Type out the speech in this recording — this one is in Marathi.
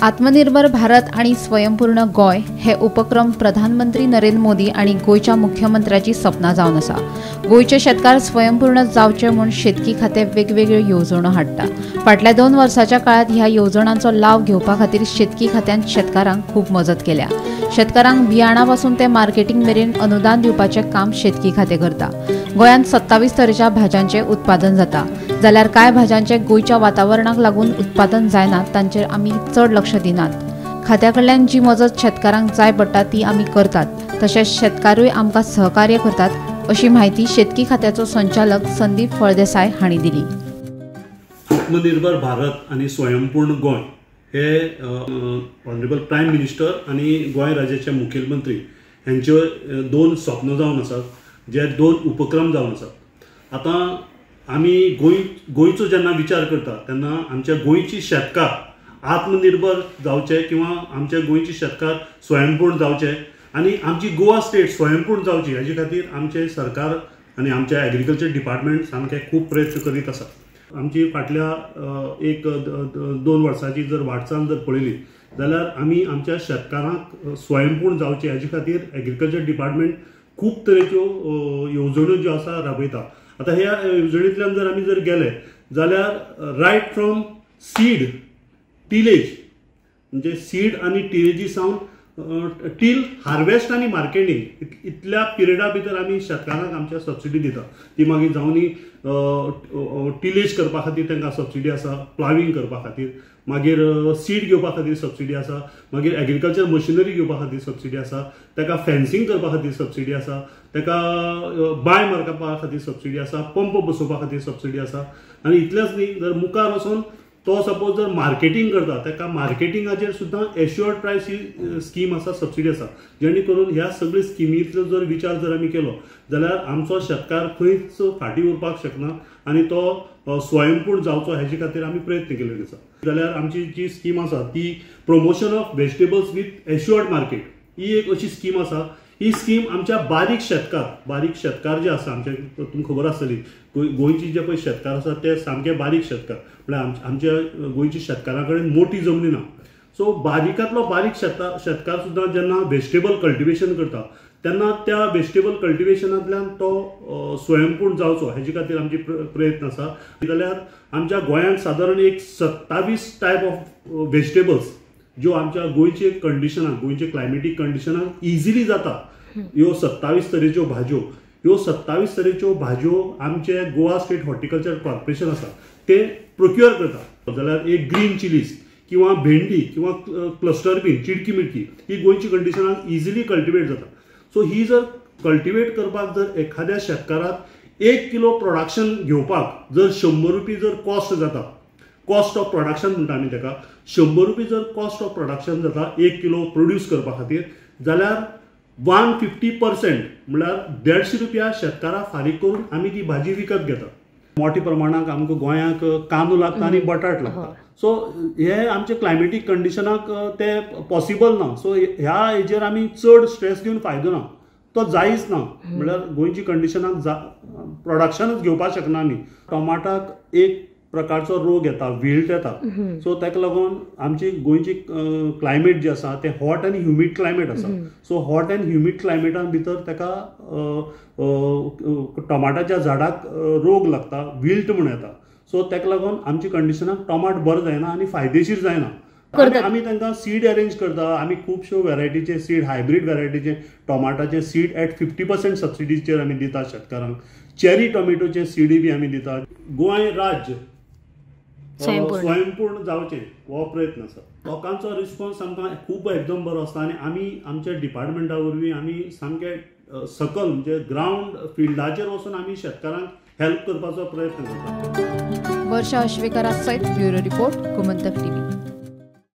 आत्मनिर्भर भारत आणि स्वयंपूर्ण गोय हे उपक्रम प्रधानमंत्री नरेंद्र मोदी आणि गोयच्या मुख्यमंत्र्याची सपना जावन आसा। गोयचे शेतकार स्वयंपूर्ण जावचे म्हूण शेतकी खाते वेगवेगळ्यो येवजण्यो हाडटा। फाटल्या 2 वर्सांच्या काळात ह्या येवजणांचो लाव घेवपा खातीर शेतकी खात्यान शेतकारांक खूब मजत केल्या। शेतकारांक बियाणापासून ते मार्केटिंग मेरेन अनुदान दिवपाचे काम शेतकी खाते करता। गोंयांत 27 तरेच्या भाज्यांचे उत्पादन जाता, जाल्यार कांय भाज्यांचे गोयच्या वातावरणाक लागून उत्पादन जायना तांचेर आमी चड लक्ष दिनात। खात्याकडल्यान जी मजत शेतकारांक जाय पडटा ती आमी करतात, तशेंच शेतकारूय आमकां सहकार्य करतात, अशी माहिती शेतकी खात्याचो संचालक संदीप फळदेसाय हांणी दिली। आत्मनिर्भर भारत आणि स्वयंपूर्ण गोय हे ऑनरेबल प्रायम मिनिस्टर आणि गोय राज्याचे मुखेलमंत्री यांचे 2 स्वप्न जावन आसात, जे 2 उपक्रम जावन आसात। आता आमी गोंयचो जेन्ना विचार करता तेन्ना आमच्या गोंयची शेतकार आत्मनिर्भर जावचे किंवा आमच्या गोंयची शेतकार स्वयंपूर्ण जावचे आणि आमची गोवा स्टेट स्वयंपूर्ण जावची हाजे खातीर आमचे सरकार आणि आमचे एग्रीकल्चर डिपार्टमेंट सामके खूब प्रयत्न करीत आसा। आमची फाटल्या 1-2 वर्सांची जर वाटचाल जर पळयली जाल्यार आमी आमच्या शेतकारांक स्वयंपूर्ण जावचे हाजे खातीर एग्रीकल्चर डिपार्टमेंट खूब तरेच्यो येवजण्यो ज्यो आसा राबयता। आता ह्या येवजणेंतल्यान जर आमी जर गेले जाल्यार रायट फ्रॉम सीड टिलेज म्हणजे सीड आणि टिलेजी सावन टील हार्वेस्ट आणि मार्केटिंग इतल्या पिरियडा भितर आमी शेतकारांक आमच्या सबसिडी दिता। ती मागीर जावनी टिलेज करपा खातीर तांकां सबसिडी आसा, प्लाविंग करपा खातीर, मागीर सीड घेवपा खातीर सबसिडी आसा, मागीर एग्रीकल्चर मशिनरी घेवपा खातीर सबसिडी आसा, ताका फेन्सिंग करपा खातीर सबसिडी आसा, ताका बाय मारपा खातीर सबसिडी आसा, पंप बसोवपा खातीर सबसिडी आसा। आनी इतलेंच न्ही, जर मुखार वचून तो सपोज जर मार्केटिंग करता ताका मार्केटिंगाचेर सुद्दां एश्युअर्ड प्रायस ही स्कीम आसा, सबसिडी आसा, जेणे करून ह्या सगळ्या स्किमींतलो जर विचार जर आमी केलो जाल्यार आमचो शेतकार खंयच फाटीं उरपाक शकना आणि तो स्वयंपूर्ण जावचो हेजे खातीर आमी प्रयत्न केले आसा। जाल्यार आमची जी स्कीम आसा ती promotion of vegetables with assured market ही एक अशी स्कीम आसा। ही स्कीम आमच्या बारीक शेतकार जे आसा, आमचे तुमकां खबर आसतली गोंयची जे पळय शेतकार आसा ते सामके बारीक शेतकार, म्हळ्यार आमच्या गोंयच्या शेतकारा कडेन मोठी जमनी ना। सो बारीकांतलो बारीक शेतकार सुद्दां जेन्ना व्हेजिटेबल कल्टिवेशन करता तेन्ना त्या व्हेजिटेबल कल्टिवेशनांतल्यान तो स्वयंपूर्ण जावचो हेजे खातीर आमचे प्रयत्न आसा। जाल्यार आमच्या गोंयांत सादारण एक 27 टायप ऑफ व्हेजिटेबल्स ज्यो आमच्या गोंयचे कंडिशनाक, गोंयचे क्लायमेटीक कंडिशनाक इजिली जाता, ह्यो 27 तरेच्यो भाज्यो, ह्यो 27 तरेच्यो भाज्यो आमचे गोवा स्टेट हॉर्टिकल्चर कॉर्पोरेशन आसा ते प्रोक्युअर करता। जाल्यार एक ग्रीन चिलीज किंवा भेंडी किंवा क्लस्टर बीन, चिडकी मिडकी ही गोंयची कंडिशनाक इजिली कल्टिवेट जाता। सो ही जर कल्टिवेट करपाक जर एखाद्या शेतकाराक 1 किलो प्रोडक्शन घेवपाक जर 100 रुपये जर कॉस्ट जाता, कॉस्ट ऑफ प्रोडक्शन म्हणटा आमी ताका, 100 रुपये जर कॉस्ट ऑफ प्रोडक्शन जाता 1 किलो प्रोड्यूस करपा खातीर, जाल्यार 150% म्हळ्यार 150 रुपया शेतकाराक फारीक करून आमी ती भाजी विकत घेता। मोठ्या प्रमाणात आमकां गोंयांक कांदो लागता आणि बटाट लागता। सो हे आमचे क्लायमेटीक कंडिशनाक ते पॉसिबल ना। सो ह्या हेजेर आमी चड स्ट्रेस घेवन फायदो ना, तो जायच ना। म्हळ्यार गोंयची कंडिशनाक प्रोडक्शनच घेवपाक शकना आमी। टोमाटाक एक प्रकारचो रोग येता, विल्ट येता। सो ताका लागून आमची गोंयची क्लायमेट जी आसा ते हॉट आनी ह्युमीड क्लायमेट आसा। सो हॉट एंड ह्युमीड क्लायमेटा भितर ताका टोमाटाच्या झाडाक रोग लागता, विल्ट म्हूण येता। सो ताका लागून आमची कंडिशनाक टोमाट बरो जायना आनी फायदेशीर जायना। आमी तांकां सीड अरेंज करता, आमी खुबश्यो वेरायटीचे सीड, हायब्रीड वेरायटीचे टोमाटाचे सीड एट 50% सबसिडीचेर आमी दिता शेतकारांक। चेरी टोमॅटोचे सीडी बी आमी दिता। गोंय राज्य स्वयंपूर्ण जावचे हो प्रयत्न आसा। लोकांचो रिस्पॉन्स आमकां खूब एकदम बरो आसता आणि आमी आमच्या डिपार्टमेंटा वरवीं आमी सामके सकल म्हणजे ग्राउंड फिल्डाचेर वचून आमी शेतकारांक हेल्प करपाचो प्रयत्न करता। वर्षा अश्वेकरा सयत ब्युरो रिपोर्ट, गोमंतक टीव्ही।